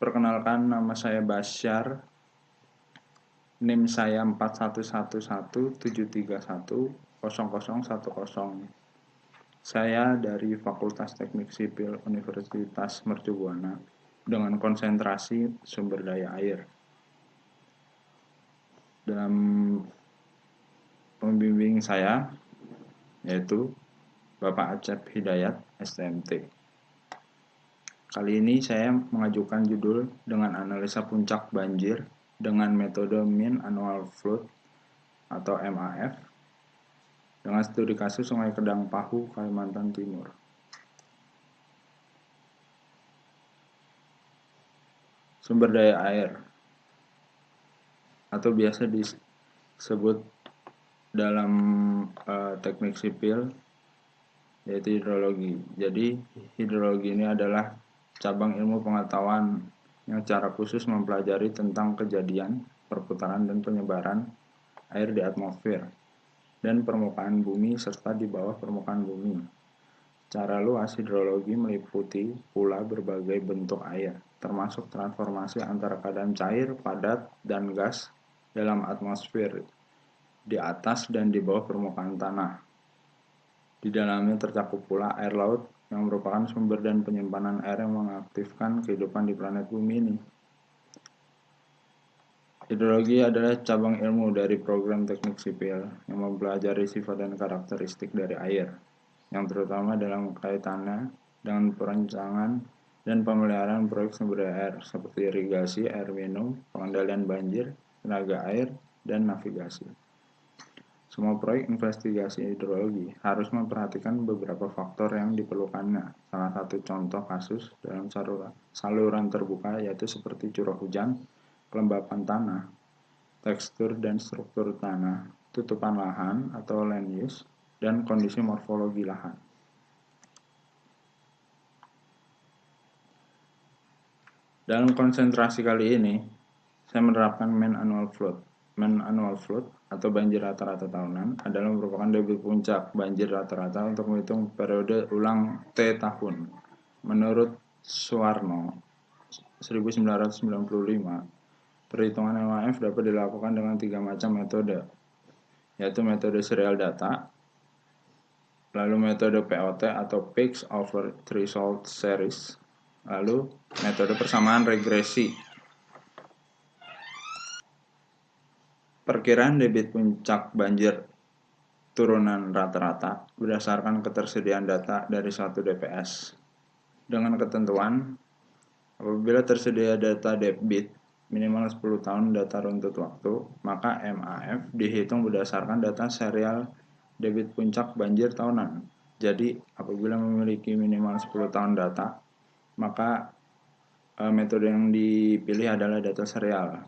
Perkenalkan, nama saya Basyar, NIM saya 411173100110. Saya dari Fakultas Teknik Sipil Universitas Mercubuana dengan konsentrasi sumber daya air. Dalam pembimbing saya yaitu Bapak Acep Hidayat, STMT. Kali ini saya mengajukan judul dengan analisa puncak banjir dengan metode Mean Annual Flood atau MAF dengan studi kasus Sungai Kedang Pahu, Kalimantan Timur. Sumber daya air atau biasa disebut dalam teknik sipil yaitu hidrologi. Jadi hidrologi ini adalah cabang ilmu pengetahuan yang secara khusus mempelajari tentang kejadian, perputaran dan penyebaran air di atmosfer dan permukaan bumi serta di bawah permukaan bumi. Secara luas, hidrologi meliputi pula berbagai bentuk air, termasuk transformasi antara keadaan cair, padat, dan gas dalam atmosfer, di atas dan di bawah permukaan tanah. Di dalamnya tercakup pula air laut yang merupakan sumber dan penyimpanan air yang mengaktifkan kehidupan di planet bumi ini. Hidrologi adalah cabang ilmu dari program teknik sipil yang mempelajari sifat dan karakteristik dari air, yang terutama dalam kaitannya dengan perencanaan dan pemeliharaan proyek sumber daya air seperti irigasi, air minum, pengendalian banjir, tenaga air, dan navigasi. Semua proyek investigasi hidrologi harus memperhatikan beberapa faktor yang diperlukannya. Salah satu contoh kasus dalam saluran terbuka yaitu seperti curah hujan, kelembapan tanah, tekstur dan struktur tanah, tutupan lahan atau land use, dan kondisi morfologi lahan. Dalam konsentrasi kali ini, saya menerapkan Mean Annual Flood. Mean Annual Flood atau banjir rata-rata tahunan adalah merupakan debit puncak banjir rata-rata untuk menghitung periode ulang T tahun. Menurut Suwarno 1995, perhitungan MAF dapat dilakukan dengan 3 macam metode, yaitu metode serial data, lalu metode POT atau Peaks over Threshold Series, lalu metode persamaan regresi. Perkiraan debit puncak banjir turunan rata-rata berdasarkan ketersediaan data dari suatu DPS. Dengan ketentuan, apabila tersedia data debit minimal 10 tahun data runtut waktu, maka MAF dihitung berdasarkan data serial debit puncak banjir tahunan. Jadi, apabila memiliki minimal 10 tahun data, maka metode yang dipilih adalah data serial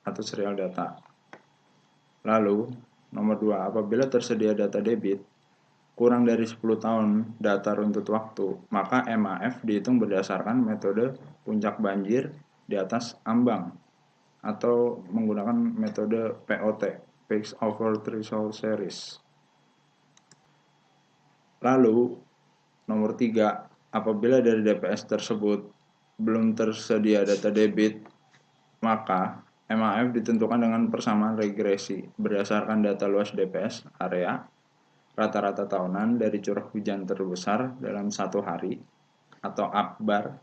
atau serial data. Lalu, nomor 2, apabila tersedia data debit kurang dari 10 tahun data runtut waktu, maka MAF dihitung berdasarkan metode puncak banjir di atas ambang atau menggunakan metode POT, Peaks over Threshold Series. Lalu, nomor 3, apabila dari DPS tersebut belum tersedia data debit, maka MAF ditentukan dengan persamaan regresi berdasarkan data luas DPS area, rata-rata tahunan dari curah hujan terbesar dalam satu hari atau akbar,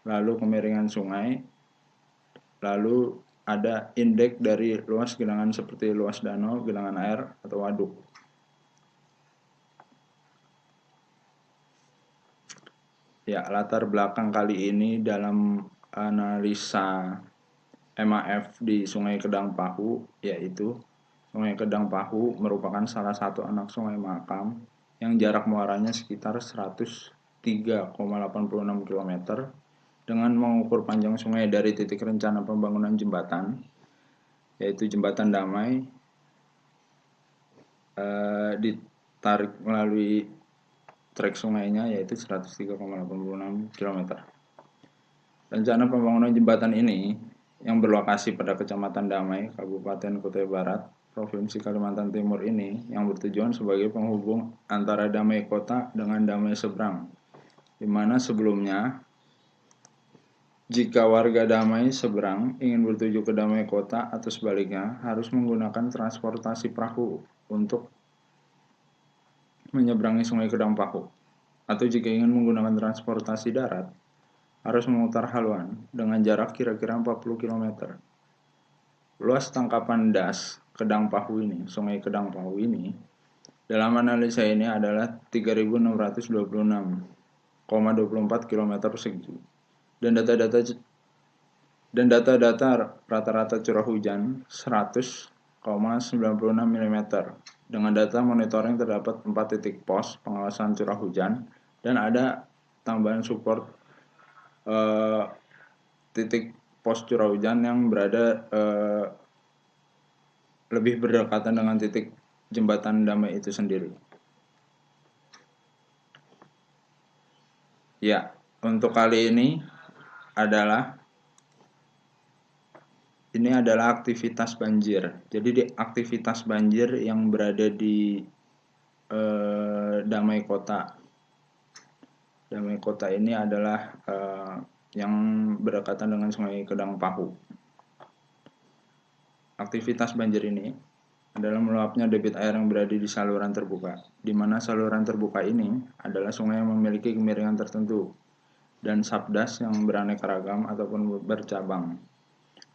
lalu kemiringan sungai, lalu ada indeks dari luas genangan seperti luas danau, genangan air, atau waduk. Ya, latar belakang kali ini dalam analisa MAF di Sungai Kedang Pahu, yaitu Sungai Kedang Pahu merupakan salah satu anak sungai Makam yang jarak muaranya sekitar 103,86 km dengan mengukur panjang sungai dari titik rencana pembangunan jembatan, yaitu Jembatan Damai, ditarik melalui trek sungainya yaitu 103,86 km. Rencana pembangunan jembatan ini yang berlokasi pada Kecamatan Damai, Kabupaten Kutai Barat, Provinsi Kalimantan Timur ini yang bertujuan sebagai penghubung antara Damai Kota dengan Damai Seberang, di mana sebelumnya Jika warga Damai seberang ingin bertuju ke Damai Kota atau sebaliknya, harus menggunakan transportasi perahu untuk menyeberangi Sungai Kedang Pahu. Atau jika ingin menggunakan transportasi darat, harus memutar haluan dengan jarak kira-kira 40 km. Luas tangkapan das Kedang Pahu ini, Sungai Kedang Pahu ini, dalam analisa ini adalah 3.626,24 km persegi. Dan data rata-rata curah hujan 100,96 mm. Dengan data monitoring terdapat 4 titik pos pengawasan curah hujan dan ada tambahan support titik pos curah hujan yang berada lebih berdekatan dengan titik jembatan Damai itu sendiri. Ya, untuk kali ini adalah aktivitas banjir. Jadi di aktivitas banjir yang berada di Damai Kota. Damai Kota ini adalah yang berdekatan dengan Sungai Kedang Pahu. Aktivitas banjir ini adalah meluapnya debit air yang berada di saluran terbuka, di mana saluran terbuka ini adalah sungai yang memiliki kemiringan tertentu dan subdas yang beraneka ragam ataupun bercabang.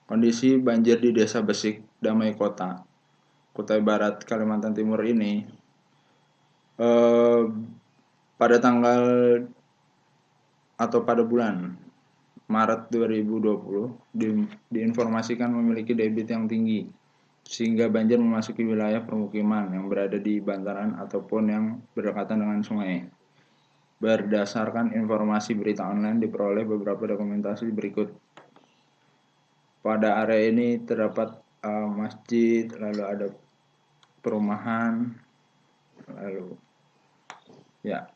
Kondisi banjir di Desa Besik, Damai Kota, Kutai Barat, Kalimantan Timur ini pada tanggal atau pada bulan Maret 2020 diinformasikan memiliki debit yang tinggi sehingga banjir memasuki wilayah permukiman yang berada di bantaran ataupun yang berdekatan dengan sungai. Berdasarkan informasi berita online diperoleh beberapa dokumentasi berikut. Pada area ini terdapat masjid, lalu ada perumahan, lalu ya.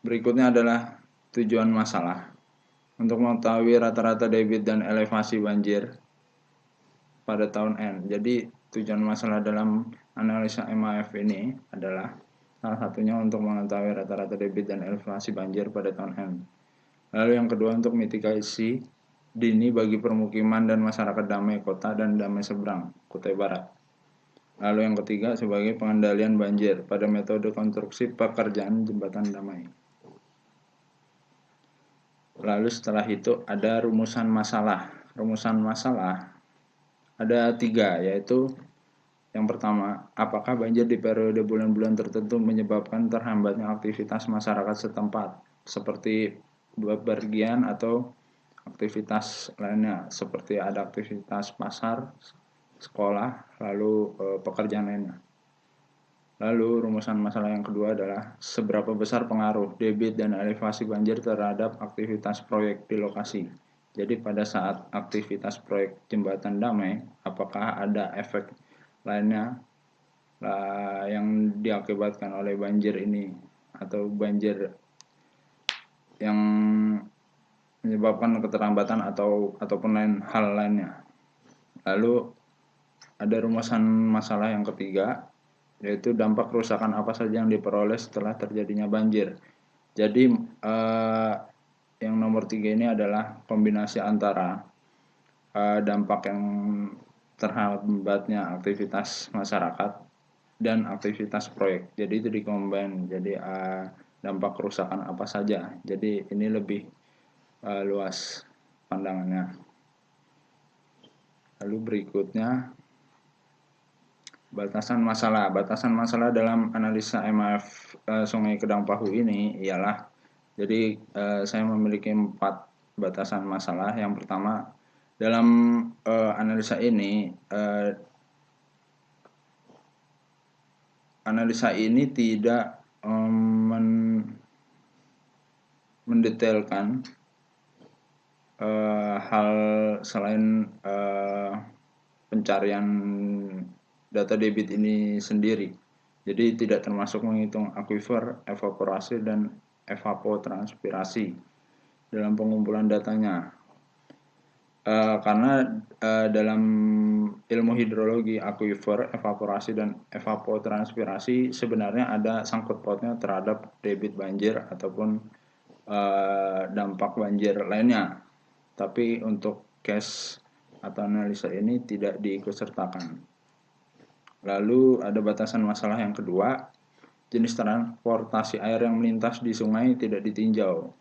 Berikutnya adalah tujuan masalah. Untuk mengetahui rata-rata debit dan elevasi banjir pada tahun N. Jadi tujuan masalah dalam analisa MAF ini adalah salah satunya untuk mengetahui rata-rata debit dan elevasi banjir pada tahun N. Lalu yang kedua untuk mitigasi dini bagi permukiman dan masyarakat Damai Kota dan Damai Seberang, Kutai Barat. Lalu yang ketiga sebagai pengendalian banjir pada metode konstruksi pekerjaan jembatan Damai. Lalu setelah itu ada rumusan masalah. Rumusan masalah ada 3, yaitu yang pertama, apakah banjir di periode bulan-bulan tertentu menyebabkan terhambatnya aktivitas masyarakat setempat, seperti bepergian atau aktivitas lainnya, seperti ada aktivitas pasar, sekolah, lalu pekerjaan lainnya. Lalu rumusan masalah yang kedua adalah seberapa besar pengaruh debit dan elevasi banjir terhadap aktivitas proyek di lokasi. Jadi pada saat aktivitas proyek jembatan Damai, apakah ada efek lainnya yang diakibatkan oleh banjir ini atau banjir yang menyebabkan keterlambatan ataupun hal lainnya. Lalu ada rumusan masalah yang ketiga, yaitu dampak kerusakan apa saja yang diperoleh setelah terjadinya banjir. Jadi yang nomor 3 ini adalah kombinasi antara dampak yang terhambatnya aktivitas masyarakat dan aktivitas proyek. Jadi itu dikombin. Jadi dampak kerusakan apa saja. Jadi ini lebih luas pandangannya. Lalu berikutnya batasan masalah. Batasan masalah dalam analisa MAF Sungai Kedang Pahu ini ialah, jadi saya memiliki 4 batasan masalah. Yang pertama, dalam analisa ini tidak mendetailkan hal selain pencarian data debit ini sendiri. Jadi tidak termasuk menghitung akuifer, evaporasi, dan evapotranspirasi dalam pengumpulan datanya. Karena dalam ilmu hidrologi, akuifer, evaporasi, dan evapotranspirasi sebenarnya ada sangkut pautnya terhadap debit banjir ataupun dampak banjir lainnya. tapi untuk case atau analisa ini tidak diikutsertakan. Lalu ada batasan masalah yang kedua, jenis transportasi air yang melintas di sungai tidak ditinjau.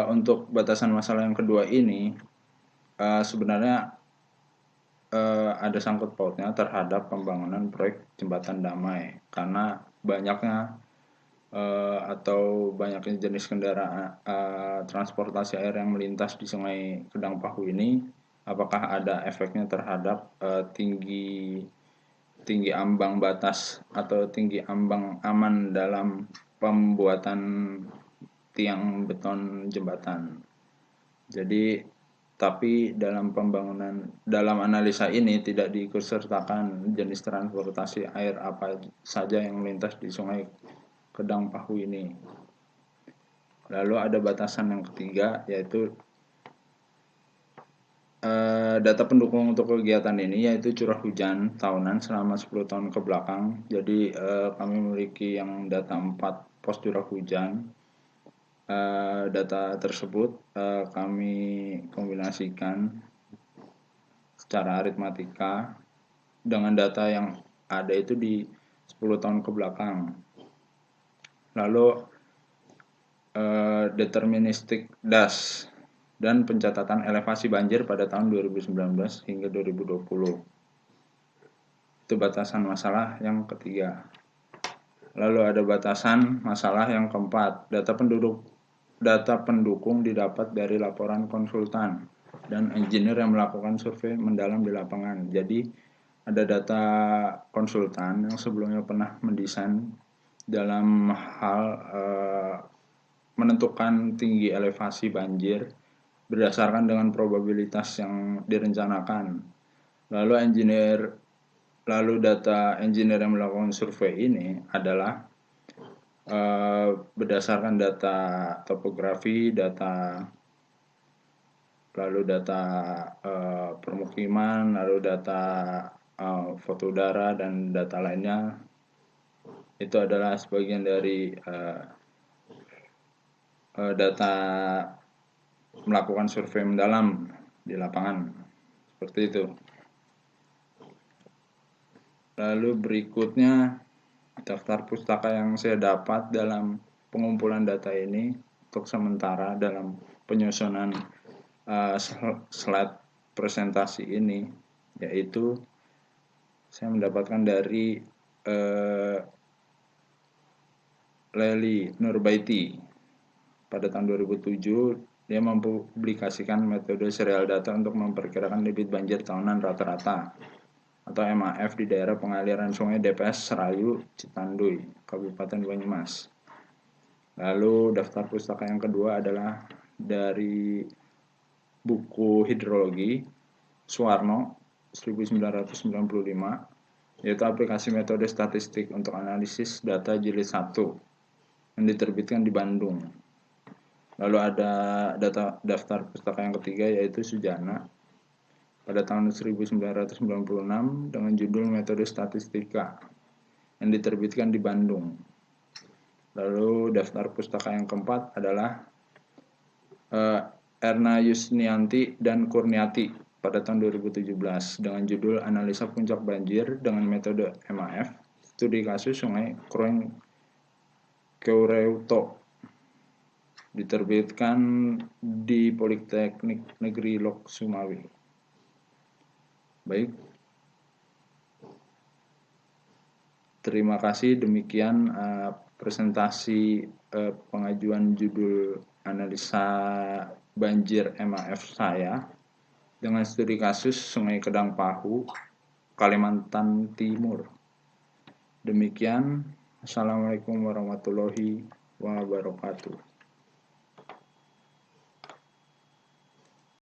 Untuk batasan masalah yang kedua ini sebenarnya ada sangkut pautnya terhadap pembangunan proyek jembatan damai, karena banyaknya atau banyaknya jenis kendaraan transportasi air yang melintas di Sungai Kedang Pahu ini, apakah ada efeknya terhadap tinggi ambang batas atau tinggi ambang aman dalam pembuatan tiang beton jembatan. Jadi tapi dalam analisa ini tidak diikutsertakan jenis transportasi air apa saja yang melintas di Sungai Kedang Pahu ini. Lalu ada batasan yang ketiga, yaitu data pendukung untuk kegiatan ini, yaitu curah hujan tahunan selama 10 tahun ke belakang. Jadi kami memiliki yang data 4 pos curah hujan. Data tersebut kami kombinasikan secara aritmatika dengan data yang ada itu di 10 tahun ke belakang. Lalu deterministik DAS dan pencatatan elevasi banjir pada tahun 2019 hingga 2020. Itu batasan masalah yang ketiga. Lalu ada batasan masalah yang keempat, data pendukung didapat dari laporan konsultan dan engineer yang melakukan survei mendalam di lapangan. Jadi ada data konsultan yang sebelumnya pernah mendesain dalam hal menentukan tinggi elevasi banjir berdasarkan dengan probabilitas yang direncanakan. Lalu data engineer yang melakukan survei ini adalah berdasarkan data topografi, lalu data permukiman, lalu data foto udara dan data lainnya. Itu adalah sebagian dari data melakukan survei mendalam di lapangan, seperti itu. Lalu berikutnya daftar pustaka yang saya dapat dalam pengumpulan data ini untuk sementara dalam penyusunan slide presentasi ini, yaitu saya mendapatkan dari Lely Nurbaiti pada tahun 2007. Dia mempublikasikan metode serial data untuk memperkirakan debit banjir tahunan rata-rata atau MAF di daerah pengaliran sungai DPS Serayu, Citanduy, Kabupaten Banyumas. Lalu daftar pustaka yang kedua adalah dari buku hidrologi Suwarno 1995, yaitu aplikasi metode statistik untuk analisis data jilid 1 yang diterbitkan di Bandung. Lalu ada daftar pustaka yang ketiga, yaitu Sujana pada tahun 1996 dengan judul Metode Statistika yang diterbitkan di Bandung. Lalu daftar pustaka yang keempat adalah Erna Yusnianti dan Kurniati pada tahun 2017 dengan judul Analisa Puncak Banjir dengan Metode MAF, Studi Kasus Sungai Kroeng Keureuto, diterbitkan di Politeknik Negeri Lok Sumawi. Baik, terima kasih. Demikian presentasi pengajuan judul analisa banjir MAF saya dengan studi kasus Sungai Kedang Pahu, Kalimantan Timur. Demikian, Assalamualaikum warahmatullahi wabarakatuh.